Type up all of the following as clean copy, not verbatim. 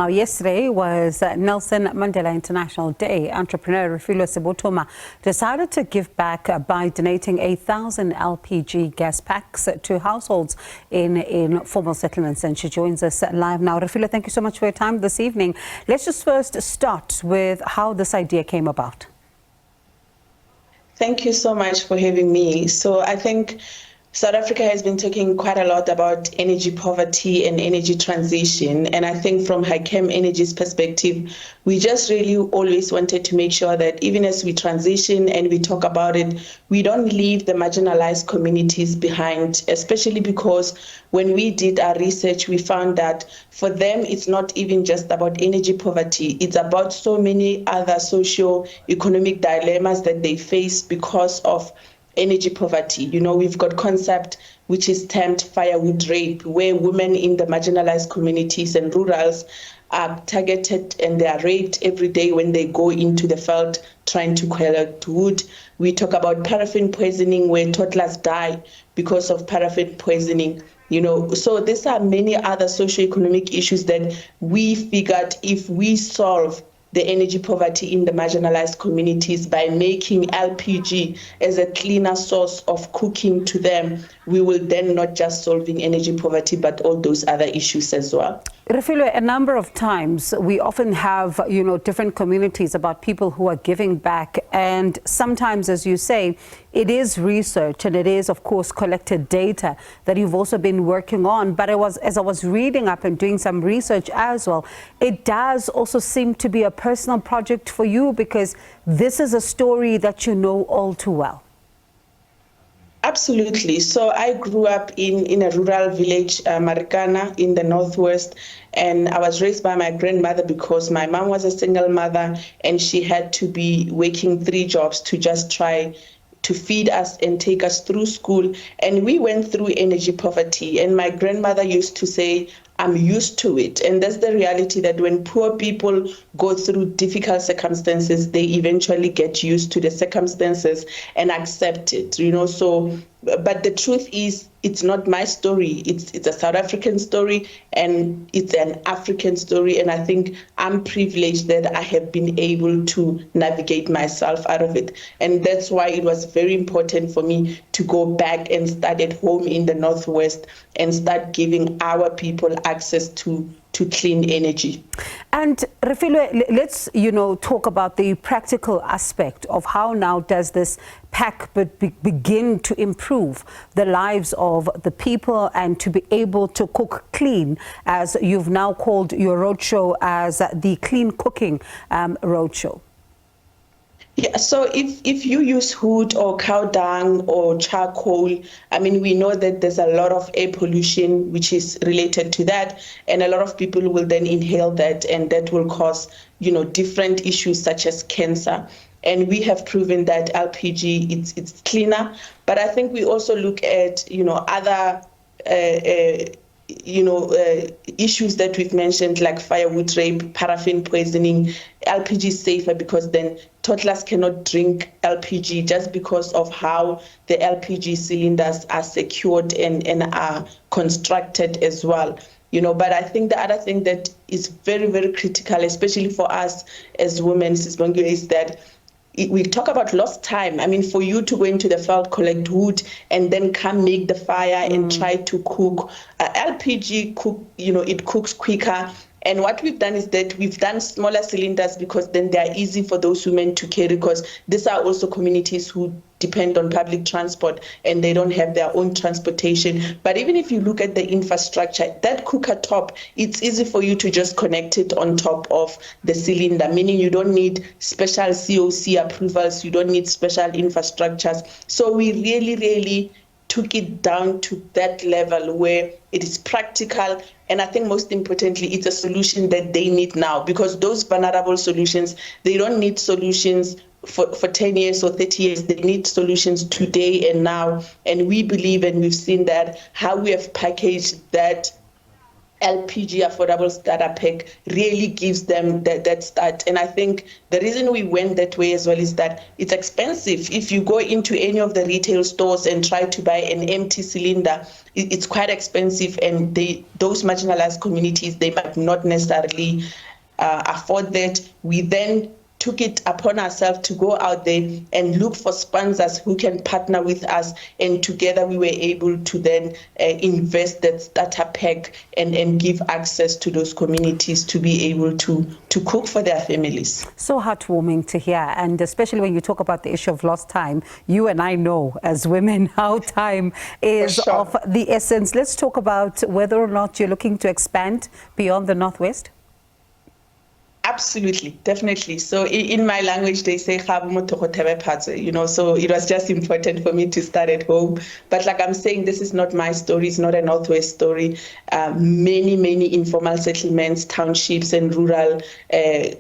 Now, yesterday was Nelson Mandela International Day. Entrepreneur Refilwe Sebothoma decided to give back by donating 1,000 LPG gas packs to households in informal settlements. And she joins us live now. Refilwe, thank you so much for your time this evening. Let's just first start with how this idea came about. Thank you so much for having me. So I think South Africa has been talking quite a lot about energy poverty and energy transition. And I think from HiChem Energy's perspective, we just really always wanted to make sure that even as we transition and we talk about it, we don't leave the marginalized communities behind, especially because when we did our research, we found that for them, it's not even just about energy poverty. It's about so many other socio-economic dilemmas that they face because of energy poverty. You know, we've got concept which is termed firewood rape, where women in the marginalized communities and rurals are targeted and they are raped every day when they go into the field trying to collect wood. We talk about paraffin poisoning, where toddlers die because of paraffin poisoning. You know, so these are many other socioeconomic issues that we figured if we solve the energy poverty in the marginalized communities by making LPG as a cleaner source of cooking to them, we will then not just solving energy poverty, but all those other issues as well. Refilwe, a number of times we often have, different communities about people who are giving back. And sometimes, as you say, it is research and it is, of course, collected data that you've also been working on. But as I was reading up and doing some research as well, it does also seem to be a personal project for you, because this is a story that you know all too well. Absolutely. So I grew up in a rural village, Marikana, in the northwest, and I was raised by my grandmother because my mom was a single mother and she had to be working 3 jobs to just try to feed us and take us through school. And we went through energy poverty, and my grandmother used to say, I'm used to it. And that's the reality, that when poor people go through difficult circumstances, they eventually get used to the circumstances and accept it, So, but the truth is, it's not my story. It's a South African story and it's an African story. And I think I'm privileged that I have been able to navigate myself out of it. And that's why it was very important for me to go back and start at home in the Northwest and start giving our people access to clean energy. And Refilwe, let's, talk about the practical aspect of how now does this pack begin to improve the lives of the people and to be able to cook clean, as you've now called your roadshow as the Clean Cooking Roadshow. Yeah, so if you use wood or cow dung or charcoal, we know that there's a lot of air pollution which is related to that, and a lot of people will then inhale that, and that will cause, different issues such as cancer. And we have proven that LPG, it's cleaner, but I think we also look at, other issues that we've mentioned, like firewood rape, paraffin poisoning. LPG is safer because then toddlers cannot drink LPG just because of how the LPG cylinders are secured and are constructed as well. But I think the other thing that is very, very critical, especially for us as women, is that we talk about lost time. For you to go into the field, collect wood, and then come make the fire and try to cook. LPG it cooks quicker. And what we've done is that we've done smaller cylinders because then they are easy for those women to carry, because these are also communities who depend on public transport and they don't have their own transportation. But even if you look at the infrastructure, that cooker top, it's easy for you to just connect it on top of the cylinder, meaning you don't need special COC approvals, you don't need special infrastructures. So we really, really took it down to that level where it is practical. And I think most importantly, it's a solution that they need now, because those vulnerable solutions, they don't need solutions for 10 years or 30 years. They need solutions today and now. And we believe, and we've seen that, how we have packaged that LPG affordable starter pack really gives them that start. And I think the reason we went that way as well is that it's expensive. If you go into any of the retail stores and try to buy an empty cylinder, it's quite expensive, and those marginalized communities, they might not necessarily afford that. We then took it upon ourselves to go out there and look for sponsors who can partner with us, and together we were able to then invest that starter pack and give access to those communities to be able to cook for their families. So heartwarming to hear, and especially when you talk about the issue of lost time. You and I know as women how time is of the essence. Let's talk about whether or not you're looking to expand beyond the Northwest. Absolutely, definitely. So in my language, they say, you know, so it was just important for me to start at home. But like I'm saying, this is not my story. It's not a Northwest story. Many informal settlements, townships and rural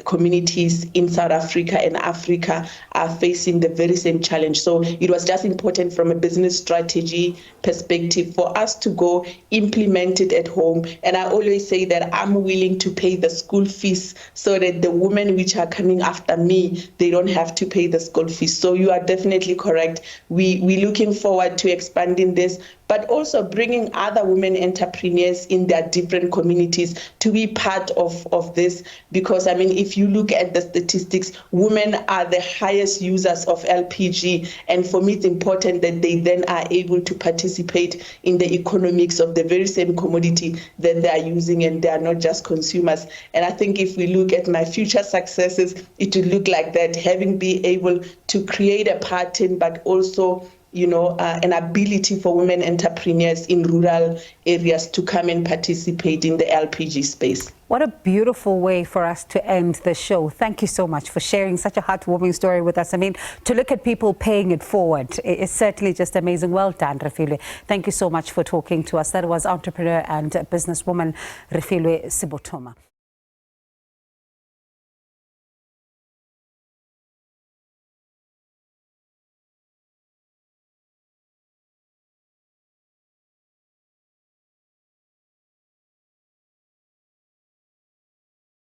communities in South Africa and Africa are facing the very same challenge. So it was just important from a business strategy perspective for us to go implement it at home. And I always say that I'm willing to pay the school fees so that the women which are coming after me, they don't have to pay the school fees. So you are definitely correct. We're looking forward to expanding this, but also bringing other women entrepreneurs in their different communities to be part of this. Because, I mean, if you look at the statistics, women are the highest users of LPG. And for me, it's important that they then are able to participate in the economics of the very same commodity that they are using, and they are not just consumers. And I think if we look at my future successes, it will look like that, having been able to create a pattern, but also, you know, an ability for women entrepreneurs in rural areas to come and participate in the LPG space. What a beautiful way for us to end the show. Thank you so much for sharing such a heartwarming story with us. I mean, to look at people paying it forward is certainly just amazing. Well done, Refilwe. Thank you so much for talking to us. That was entrepreneur and businesswoman Refilwe Sebothoma.